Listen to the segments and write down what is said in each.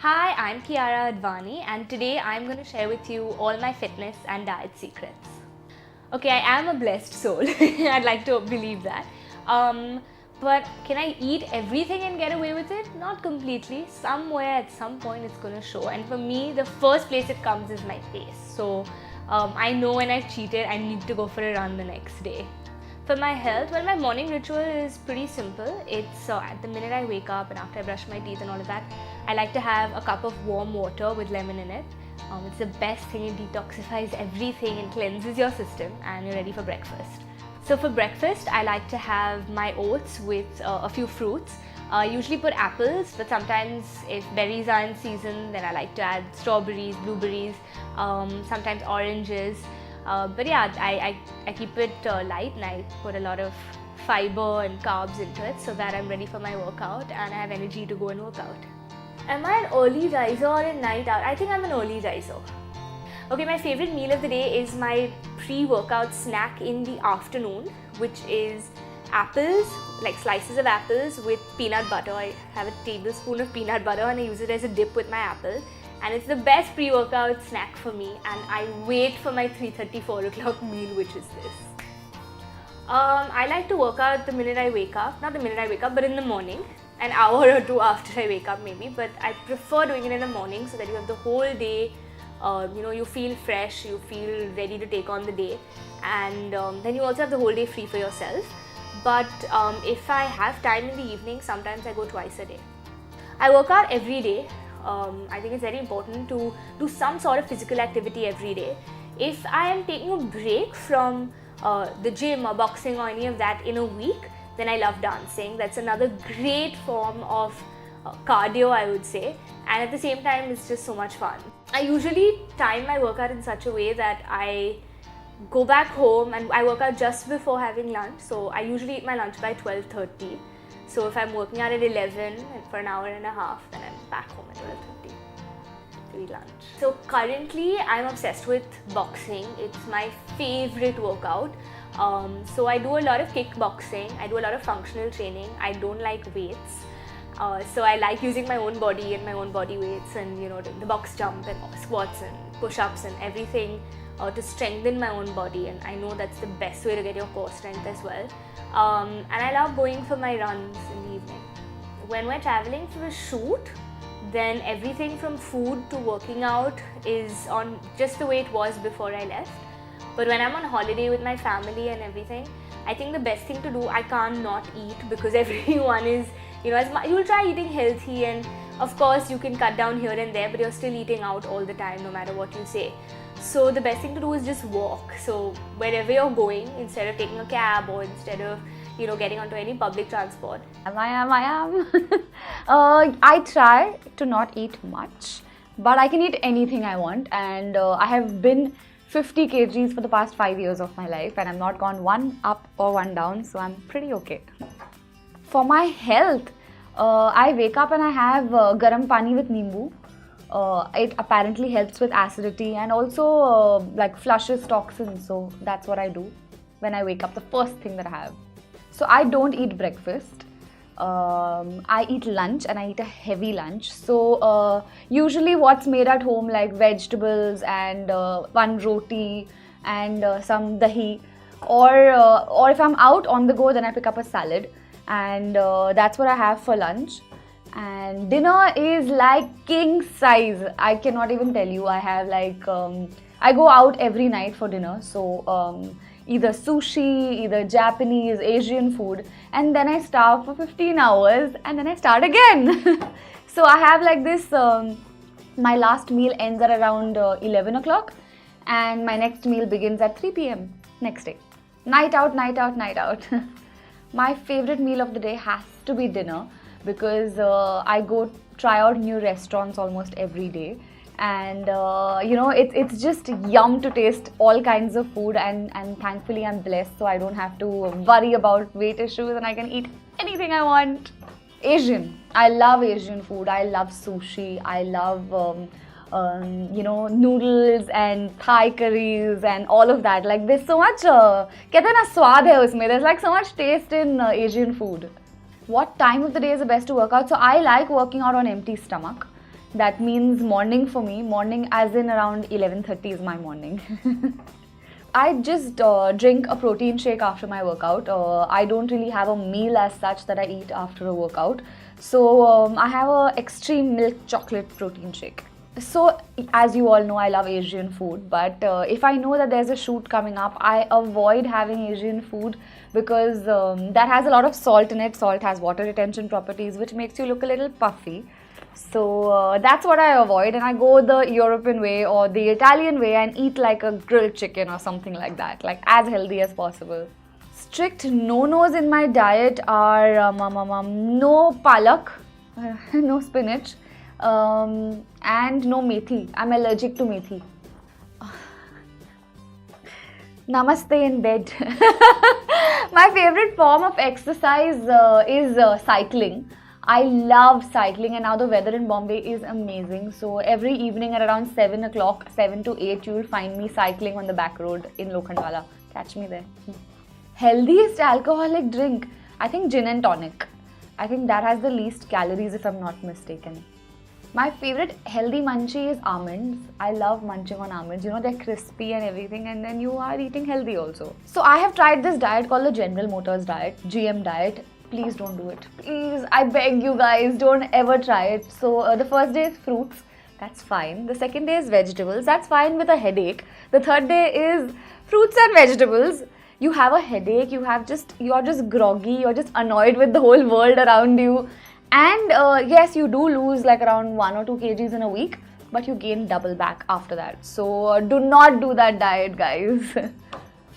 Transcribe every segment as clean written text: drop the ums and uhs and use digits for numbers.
Hi, I'm Kiara Advani and today I'm going to share with you all my fitness and diet secrets. Okay, I am a blessed soul. I'd like to believe that. But can I eat everything and get away with it? Not completely. Somewhere at some point it's going to show. And for me, the first place it comes is my face. So I know when I've cheated, I need to go for a run the next day. For my health, well, my morning ritual is pretty simple. It's at the minute I wake up and after I brush my teeth and all of that, I like to have a cup of warm water with lemon in it. It's the best thing, it detoxifies everything and cleanses your system, and you're ready for breakfast. So for breakfast, I like to have my oats with a few fruits. I usually put apples, but sometimes if berries are in season, then I like to add strawberries, blueberries, sometimes oranges. But yeah, I keep it light and I put a lot of fiber and carbs into it so that I'm ready for my workout and I have energy to go and work out. Am I an early riser or a night owl? I think I'm an early riser. Okay, my favorite meal of the day is my pre-workout snack in the afternoon, which is apples, like slices of apples with peanut butter. I have a tablespoon of peanut butter and I use it as a dip with my apple. And it's the best pre-workout snack for me, and I wait for my 3:30, 4 o'clock meal, which is this. I like to work out the minute I wake up, not the minute I wake up, but in the morning, an hour or two after I wake up maybe, but I prefer doing it in the morning so that you have the whole day, you feel fresh, you feel ready to take on the day, and then you also have the whole day free for yourself. But if I have time in the evening, sometimes I go twice a day. I work out every day. I think it's very important to do some sort of physical activity every day. If I am taking a break from the gym or boxing or any of that in a week, then I love dancing. That's another great form of cardio, I would say, and at the same time it's just so much fun. I usually time my workout in such a way that I go back home and I work out just before having lunch, so I usually eat my lunch by 12:30. So if I'm working out at 11 and for an hour and a half, then I'm back home at 12:30 to eat lunch. So currently I'm obsessed with boxing. It's my favorite workout. So I do a lot of kickboxing, I do a lot of functional training. I don't like weights. So I like using my own body and my own body weights and the box jump and squats and push-ups and everything to strengthen my own body, and I know that's the best way to get your core strength as well. And I love going for my runs in the evening. When we're traveling for a shoot, then everything from food to working out is on just the way it was before I left. But when I'm on holiday with my family and everything, I think the best thing to do, I can't not eat because everyone is, you'll try eating healthy and of course you can cut down here and there, but you're still eating out all the time no matter what you say. So the best thing to do is just walk. So wherever you're going, instead of taking a cab or instead of getting onto any public transport. I am. I try to not eat much, but I can eat anything I want, and I have been 50 kgs for the past 5 years of my life, and I'm not gone one up or one down, so I'm pretty okay. For my health, I wake up and I have garam pani with nimbu. It apparently helps with acidity and also like flushes toxins, so that's what I do when I wake up, the first thing that I have. So I don't eat breakfast. I eat lunch and I eat a heavy lunch. So usually what's made at home, like vegetables and one roti and some dahi, or if I'm out on the go, then I pick up a salad, and that's what I have for lunch. And dinner is like king size. I cannot even tell you. I have like I go out every night for dinner, so either sushi, either Japanese, Asian food, and then I starve for 15 hours and then I start again. So I have like this, my last meal ends at around 11 o'clock and my next meal begins at 3 p.m. next day. Night out, night out, night out. My favorite meal of the day has to be dinner because I go try out new restaurants almost every day. And it's just yum to taste all kinds of food, and thankfully I'm blessed, so I don't have to worry about weight issues and I can eat anything I want. Asian, I love Asian food. I love sushi, I love noodles and Thai curries and all of that. Like there's so much कहते हैं ना स्वाद है उसमें. There's like so much taste in Asian food. What time of the day is the best to work out? So I like working out on empty stomach. That means morning for me. Morning as in around 11:30 is my morning. I just drink a protein shake after my workout. I don't really have a meal as such that I eat after a workout. So I have a extreme milk chocolate protein shake. So as you all know, I love Asian food, but if I know that there's a shoot coming up, I avoid having Asian food because that has a lot of salt in it. Salt has water retention properties, which makes you look a little puffy. So that's what I avoid, and I go the European way or the Italian way and eat like a grilled chicken or something like that, like as healthy as possible. Strict no-nos in my diet are no palak, no spinach, and no methi. I'm allergic to methi. Namaste in bed. My favorite form of exercise is cycling. I love cycling, and now the weather in Bombay is amazing. So every evening at around 7 o'clock, 7 to 8, you will find me cycling on the back road in Lokhandwala. Catch me there. Healthiest alcoholic drink? I think gin and tonic. I think that has the least calories if I'm not mistaken. My favorite healthy munchie is almonds. I love munching on almonds. You know, they're crispy and everything, and then you are eating healthy also. So I have tried this diet called the General Motors diet, GM diet. Please don't do it. Please, I beg you guys, don't ever try it. So the first day is fruits. That's fine. The second day is vegetables. That's fine with a headache. The third day is fruits and vegetables. You have a headache, you're just groggy, you're just annoyed with the whole world around you. And yes, you do lose like around 1 or 2 kgs in a week, but you gain double back after that. So do not do that diet, guys.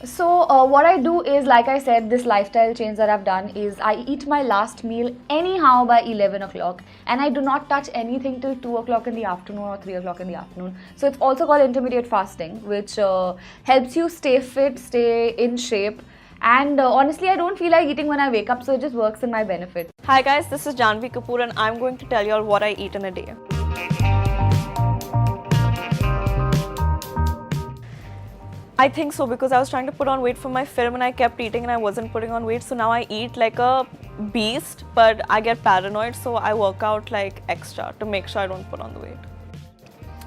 So what I do is, like I said, this lifestyle change that I've done is I eat my last meal anyhow by 11 o'clock, and I do not touch anything till 2 o'clock in the afternoon or 3 o'clock in the afternoon. So it's also called intermediate fasting, which helps you stay fit, stay in shape. And honestly, I don't feel like eating when I wake up, so it just works in my benefit. Hi guys, this is Janvi Kapoor and I'm going to tell you all what I eat in a day. I think so because I was trying to put on weight for my film and I kept eating and I wasn't putting on weight. So now I eat like a beast, but I get paranoid, so I work out like extra to make sure I don't put on the weight.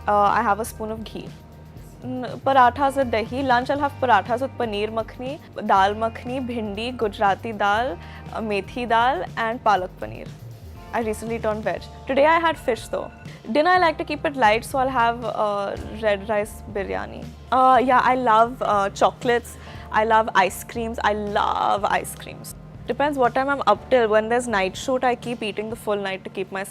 I have a spoon of ghee. Parathas with dahi. Lunch I'll have parathas with paneer makhni, dal makhni, bhindi, Gujarati dal, methi dal and palak paneer. I recently turned veg. Today I had fish though. Dinner I like to keep it light, so I'll have red rice biryani. Yeah, I love chocolates. I love ice creams. I love ice creams. Depends what time I'm up till. When there's night shoot, I keep eating the full night to keep myself